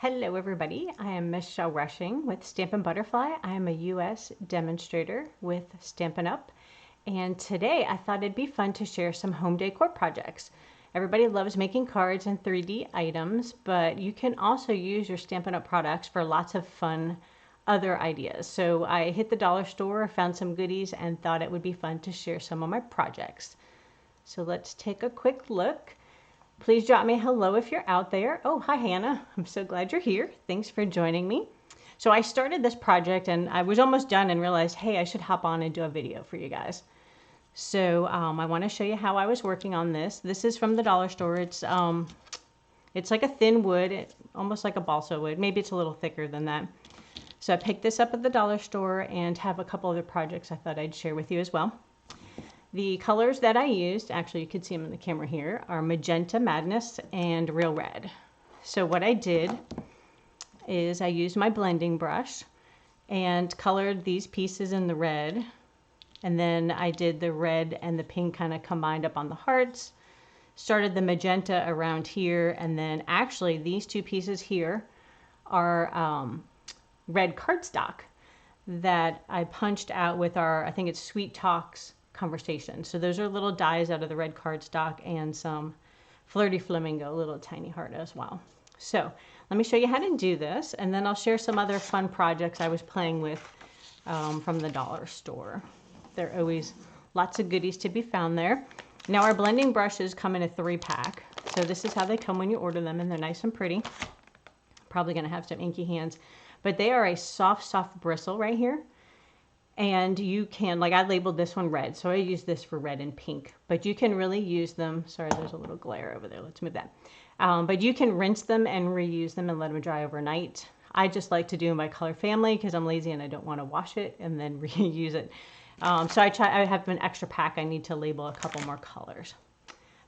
Hello everybody, I am Michelle Rushing with Stampin' Butterfly. I am a US demonstrator with Stampin' Up, and today I thought it'd be fun to share some home decor projects. Everybody loves making cards and 3D items, but you can also use your Stampin' Up products for lots of fun other ideas. So I hit the dollar store, found some goodies, and thought it would be fun to share some of my projects. So let's take a quick look. Please drop me a hello if you're out there. Oh, hi Hannah. I'm so glad you're here. Thanks for joining me. So I started this project and I was almost done and realized, hey, I should hop on and do a video for you guys. So I want to show you how I was working on this. This is from the dollar store. It's like a thin wood, almost like a balsa wood. Maybe it's a little thicker than that. So I picked this up at the dollar store and have a couple other projects I thought I'd share with you as well. The colors that I used, actually you can see them in the camera here, are Magenta Madness and Real Red. So what I did is I used my blending brush and colored these pieces in the red. And then I did the red and the pink kind of combined up on the hearts. Started the magenta around here, and then actually these two pieces here are red cardstock that I punched out with our, I think it's Sweet Talks Conversation. So those are little dies out of the red cardstock and some Flirty Flamingo, little tiny heart as well. So let me show you how to do this, and then I'll share some other fun projects I was playing with from the dollar store. There are always lots of goodies to be found there. Now our blending brushes come in a 3-pack. So this is how they come when you order them, and they're nice and pretty. Probably going to have some inky hands, but they are a soft bristle right here. And you can, like I labeled this one red, so I use this for red and pink, but you can really use them. Sorry, there's a little glare over there. Let's move that. But you can rinse them and reuse them and let them dry overnight. I just like to do them by color family because I'm lazy and I don't want to wash it and then reuse it. So I have an extra pack. I need to label a couple more colors.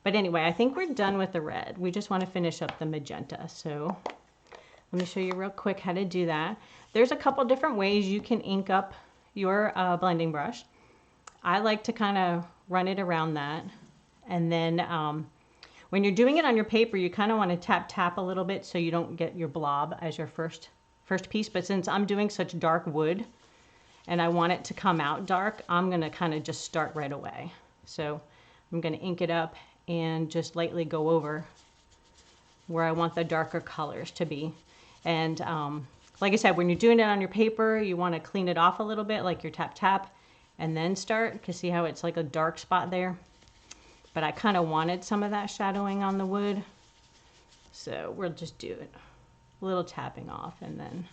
But anyway, I think we're done with the red. We just want to finish up the magenta. So let me show you real quick how to do that. There's a couple different ways you can ink up your blending brush. I like to kind of run it around that, and then when you're doing it on your paper, you kind of want to tap a little bit so you don't get your blob as your first piece. But since I'm doing such dark wood and I want it to come out dark, I'm going to kind of just start right away. So I'm going to ink it up and just lightly go over where I want the darker colors to be. And like I said, when you're doing it on your paper, you want to clean it off a little bit, like your tap, and then start, because see how it's like a dark spot there? But I kind of wanted some of that shadowing on the wood. So we'll just do it. A little tapping off, and then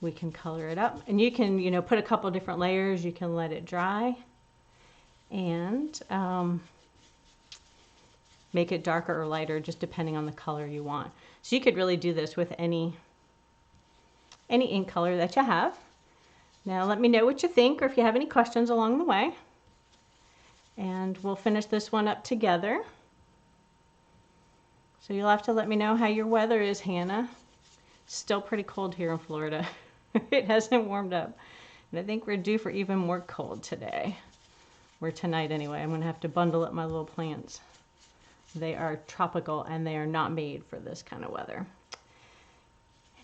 we can color it up. And you can, you know, put a couple different layers. You can let it dry and make it darker or lighter, just depending on the color you want. So you could really do this with any ink color that you have. Now let me know what you think or if you have any questions along the way. And we'll finish this one up together. So you'll have to let me know how your weather is, Hannah. It's still pretty cold here in Florida. It hasn't warmed up. And I think we're due for even more cold today. Or tonight anyway. I'm going to have to bundle up my little plants. They are tropical and they are not made for this kind of weather.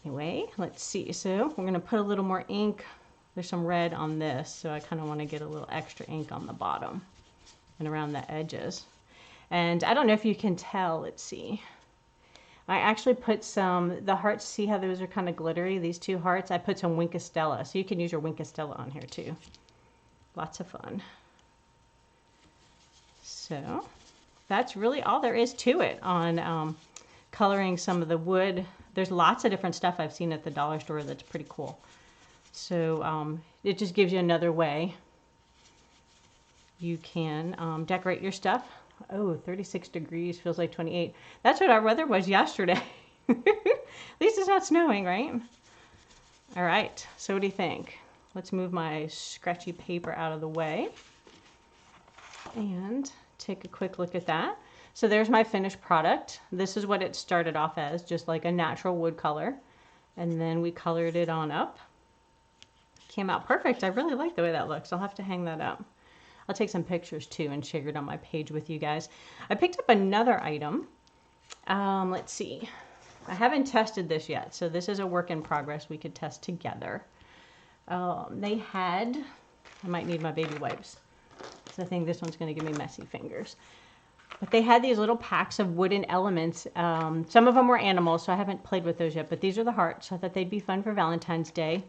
Anyway, let's see. So we're going to put a little more ink. There's some red on this, so I kind of want to get a little extra ink on the bottom and around the edges. And I don't know if you can tell. Let's see. I actually put the hearts, see how those are kind of glittery? These two hearts, I put some Winkostella. So you can use your Winkostella on here too. Lots of fun. So that's really all there is to it on coloring some of the wood. There's lots of different stuff I've seen at the dollar store that's pretty cool. So it just gives you another way you can decorate your stuff. Oh, 36 degrees, feels like 28. That's what our weather was yesterday. At least it's not snowing, right? All right, so what do you think? Let's move my scratchy paper out of the way and take a quick look at that. So there's my finished product. This is what it started off as, just like a natural wood color. And then we colored it on up. Came out perfect. I really like the way that looks. I'll have to hang that up. I'll take some pictures too and share it on my page with you guys. I picked up another item. Let's see. I haven't tested this yet, so this is a work in progress we could test together. They had, I might need my baby wipes, because I think this one's going to give me messy fingers. But they had these little packs of wooden elements. Some of them were animals, so I haven't played with those yet, but these are the hearts. So I thought they'd be fun for Valentine's Day.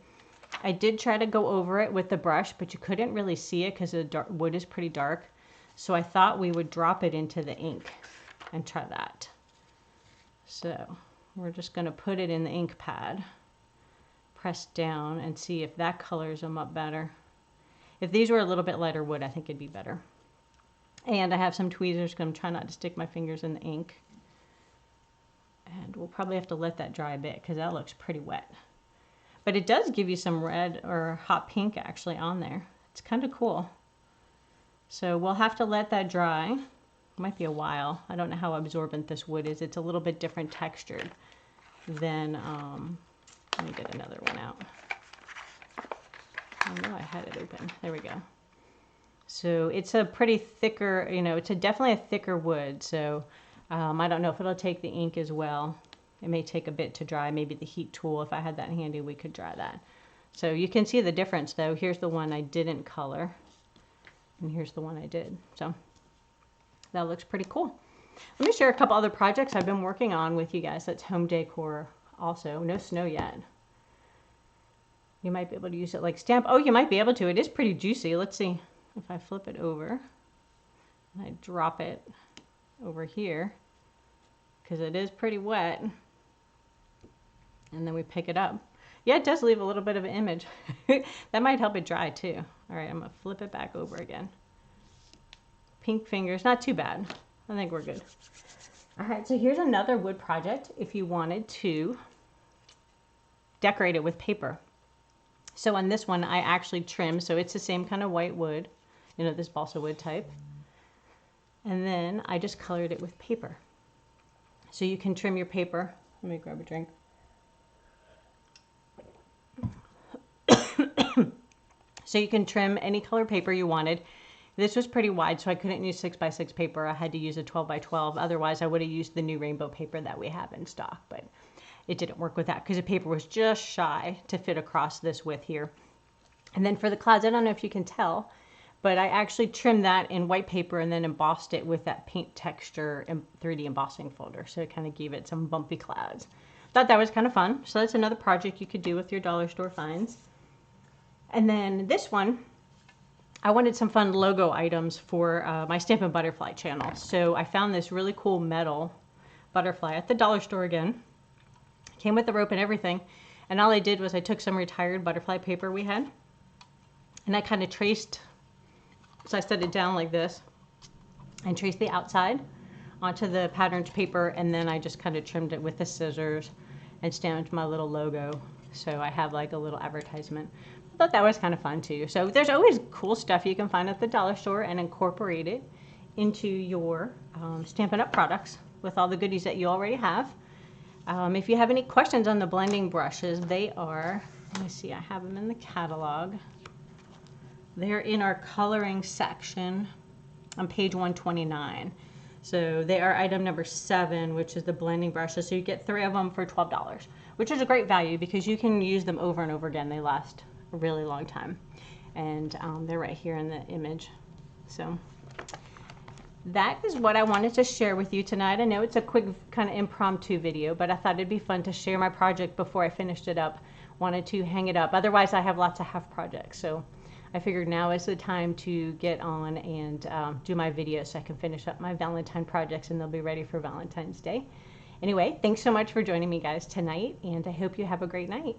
I did try to go over it with the brush, but you couldn't really see it because the wood is pretty dark. So I thought we would drop it into the ink and try that. So we're just going to put it in the ink pad, press down, and see if that colors them up better. If these were a little bit lighter wood, I think it'd be better. And I have some tweezers because I'm trying not to stick my fingers in the ink. And we'll probably have to let that dry a bit because that looks pretty wet. But it does give you some red or hot pink actually on there. It's kind of cool. So we'll have to let that dry. It might be a while. I don't know how absorbent this wood is. It's a little bit different textured than, let me get another one out. I know I had it open. There we go. So it's a pretty thicker, you know, it's definitely a thicker wood. So I don't know if it'll take the ink as well. It may take a bit to dry. Maybe the heat tool, if I had that handy, we could dry that. So you can see the difference though. Here's the one I didn't color. And here's the one I did. So that looks pretty cool. Let me share a couple other projects I've been working on with you guys. That's home decor also. No snow yet. You might be able to use it like stamp. Oh, you might be able to. It is pretty juicy. Let's see if I flip it over and I drop it over here because it is pretty wet. And then we pick it up. Yeah, it does leave a little bit of an image. That might help it dry too. All right, I'm gonna flip it back over again. Pink fingers, not too bad. I think we're good. All right, so here's another wood project if you wanted to decorate it with paper. So on this one, I actually trimmed, so it's the same kind of white wood, you know, this balsa wood type. And then I just colored it with paper. So you can trim your paper. Let me grab a drink. So you can trim any color paper you wanted. This was pretty wide, so I couldn't use 6x6 paper. I had to use a 12x12. Otherwise, I would have used the new rainbow paper that we have in stock, but it didn't work with that because the paper was just shy to fit across this width here. And then for the clouds, I don't know if you can tell, but I actually trimmed that in white paper and then embossed it with that paint texture and 3D embossing folder. So it kind of gave it some bumpy clouds. Thought that was kind of fun. So that's another project you could do with your dollar store finds. And then this one, I wanted some fun logo items for my Stampin' Butterfly channel. So I found this really cool metal butterfly at the dollar store again. Came with the rope and everything. And all I did was I took some retired butterfly paper we had. And I kind of traced, so I set it down like this. And traced the outside onto the patterned paper. And then I just kind of trimmed it with the scissors and stamped my little logo. So I have like a little advertisement. I thought that was kind of fun too. So there's always cool stuff you can find at the dollar store and incorporate it into your Stampin' Up! Products with all the goodies that you already have. If you have any questions on the blending brushes, they are, let me see, I have them in the catalog. They're in our coloring section on page 129. So they are item number 7, which is the blending brushes. So you get 3 of them for $12, which is a great value because you can use them over and over again. They last a really long time. And they're right here in the image. So that is what I wanted to share with you tonight. I know it's a quick kind of impromptu video, but I thought it'd be fun to share my project before I finished it up. Wanted to hang it up. Otherwise, I have lots of half projects. So I figured now is the time to get on and do my video so I can finish up my Valentine projects and they'll be ready for Valentine's Day. Anyway, thanks so much for joining me guys tonight, and I hope you have a great night.